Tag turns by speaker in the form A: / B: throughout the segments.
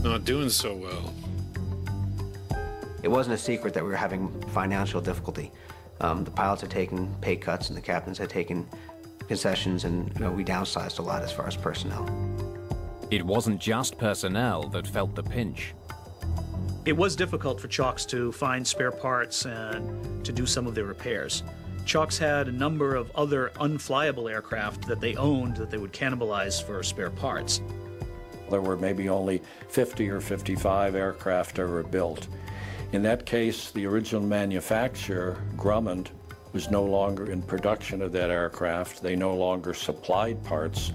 A: not doing so well.
B: It wasn't a secret that we were having financial difficulty. The pilots had taken pay cuts and the captains had taken concessions, and we downsized a lot as far as personnel.
C: It wasn't just personnel that felt the pinch.
D: It was difficult for Chalks to find spare parts and to do some of their repairs. Chalks had a number of other unflyable aircraft that they owned that they would cannibalize for spare parts.
E: There were maybe only 50 or 55 aircraft ever built. In that case, the original manufacturer, Grumman, was no longer in production of that aircraft. They no longer supplied parts.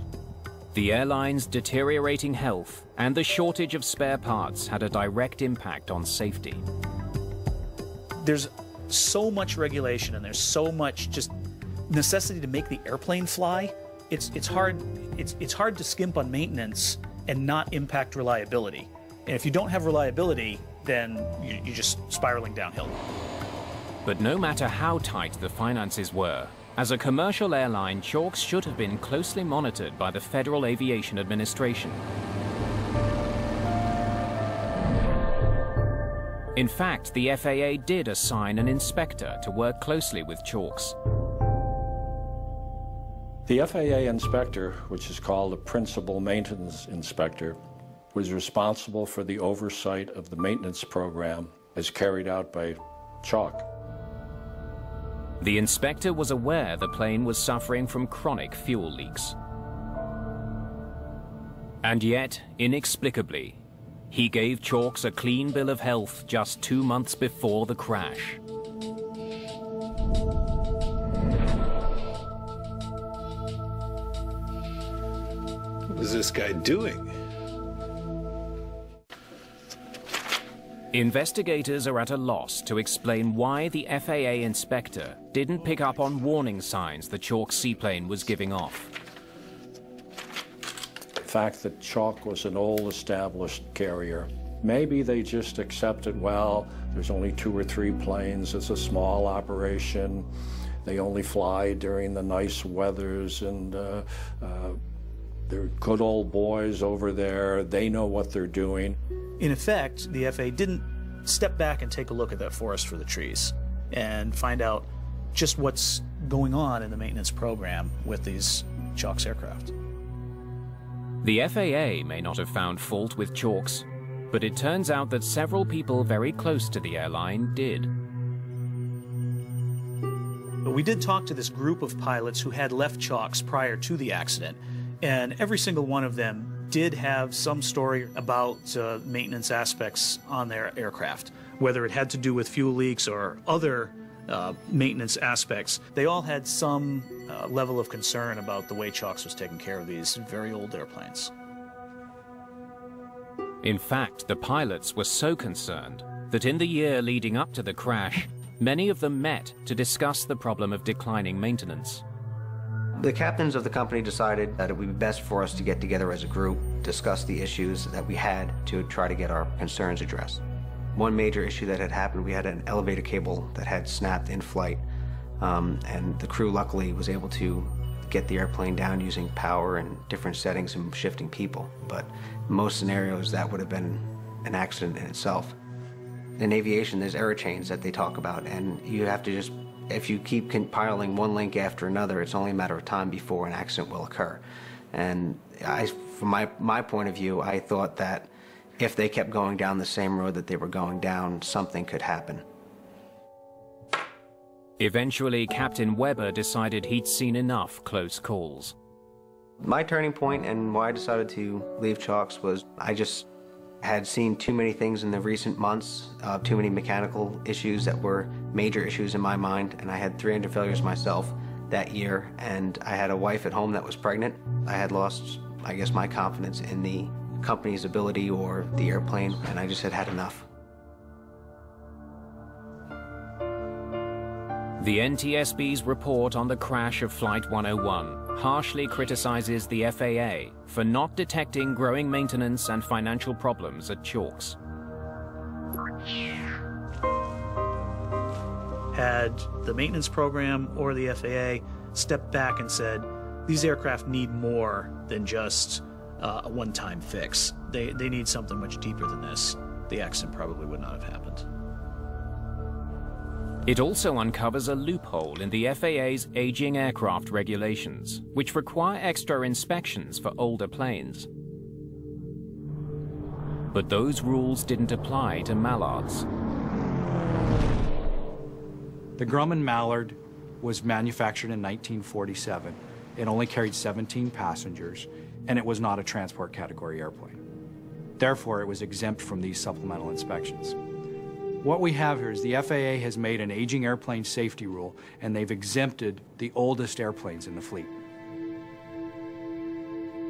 C: The airline's deteriorating health and the shortage of spare parts had a direct impact on safety.
D: There's so much regulation and there's so much just necessity to make the airplane fly. It's hard to skimp on maintenance and not impact reliability. And if you don't have reliability, then you're just spiraling downhill.
C: But no matter how tight the finances were, as a commercial airline, Chalks should have been closely monitored by the Federal Aviation Administration. In fact, the FAA did assign an inspector to work closely with Chalks.
E: The FAA inspector, which is called a principal maintenance inspector, was responsible for the oversight of the maintenance program as carried out by Chalk.
C: The inspector was aware the plane was suffering from chronic fuel leaks. And yet, inexplicably, he gave Chalks a clean bill of health just 2 months before the crash.
A: What is this guy doing?
C: Investigators are at a loss to explain why the FAA inspector didn't pick up on warning signs the Chalk seaplane was giving off.
E: The fact that Chalk was an old established carrier, maybe they just accepted, well, there's only 2 or 3 planes, it's a small operation, they only fly during the nice weathers, and they're good old boys over there, they know what they're doing.
D: In effect, the FAA didn't step back and take a look at that forest for the trees and find out just what's going on in the maintenance program with these Chalks aircraft.
C: The FAA may not have found fault with Chalks, but it turns out that several people very close to the airline did.
D: But we did talk to this group of pilots who had left Chalks prior to the accident, and every single one of them did have some story about maintenance aspects on their aircraft, whether it had to do with fuel leaks or other maintenance aspects. They all had some level of concern about the way Chalks was taking care of these very old airplanes.
C: In fact, the pilots were so concerned that in the year leading up to the crash, many of them met to discuss the problem of declining maintenance.
B: The captains of the company decided that it would be best for us to get together as a group, discuss the issues that we had to try to get our concerns addressed. One major issue that had happened, we had an elevator cable that had snapped in flight, and the crew luckily was able to get the airplane down using power and different settings and shifting people. But in most scenarios, that would have been an accident in itself. In aviation, there's error chains that they talk about, and you have to just, if you keep compiling one link after another, it's only a matter of time before an accident will occur. And from my point of view, I thought that if they kept going down the same road that they were going down, something could happen.
C: Eventually, Captain Weber decided he'd seen enough close calls.
B: My turning point and why I decided to leave Chalks was I just had seen too many things in the recent months, too many mechanical issues that were major issues in my mind, and I had 3 engine failures myself that year, and I had a wife at home that was pregnant. I had lost, I guess, my confidence in the company's ability or the airplane, and I just had had enough.
C: The NTSB's report on the crash of Flight 101 harshly criticizes the FAA for not detecting growing maintenance and financial problems at Chalks.
D: Had the maintenance program or the FAA stepped back and said, these aircraft need more than just a one-time fix. They need something much deeper than this. The accident probably would not have happened.
C: It also uncovers a loophole in the FAA's aging aircraft regulations, which require extra inspections for older planes. But those rules didn't apply to Mallards.
F: The Grumman Mallard was manufactured in 1947. It only carried 17 passengers, and it was not a transport category airplane. Therefore, it was exempt from these supplemental inspections. What we have here is the FAA has made an aging airplane safety rule, and they've exempted the oldest airplanes in the fleet.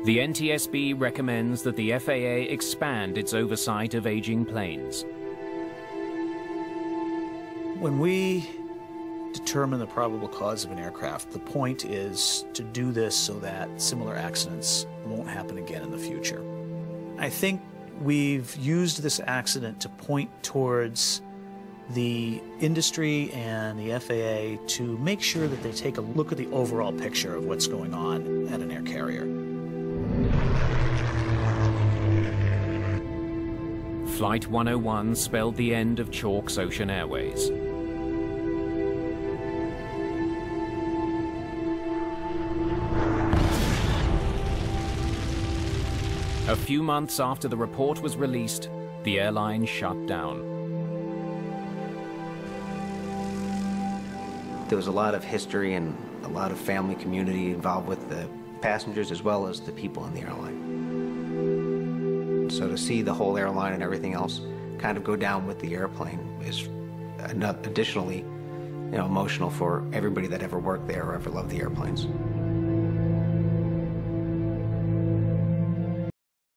C: The NTSB recommends that the FAA expand its oversight of aging planes.
D: When we determine the probable cause of an aircraft, the point is to do this so that similar accidents won't happen again in the future. I think we've used this accident to point towards the industry and the FAA to make sure that they take a look at the overall picture of what's going on at an air carrier.
C: Flight 101 spelled the end of Chalk's Ocean Airways. A few months after the report was released, the airline shut down.
B: There was a lot of history and a lot of family community involved with the passengers as well as the people in the airline. So to see the whole airline and everything else kind of go down with the airplane is additionally, emotional for everybody that ever worked there or ever loved the airplanes.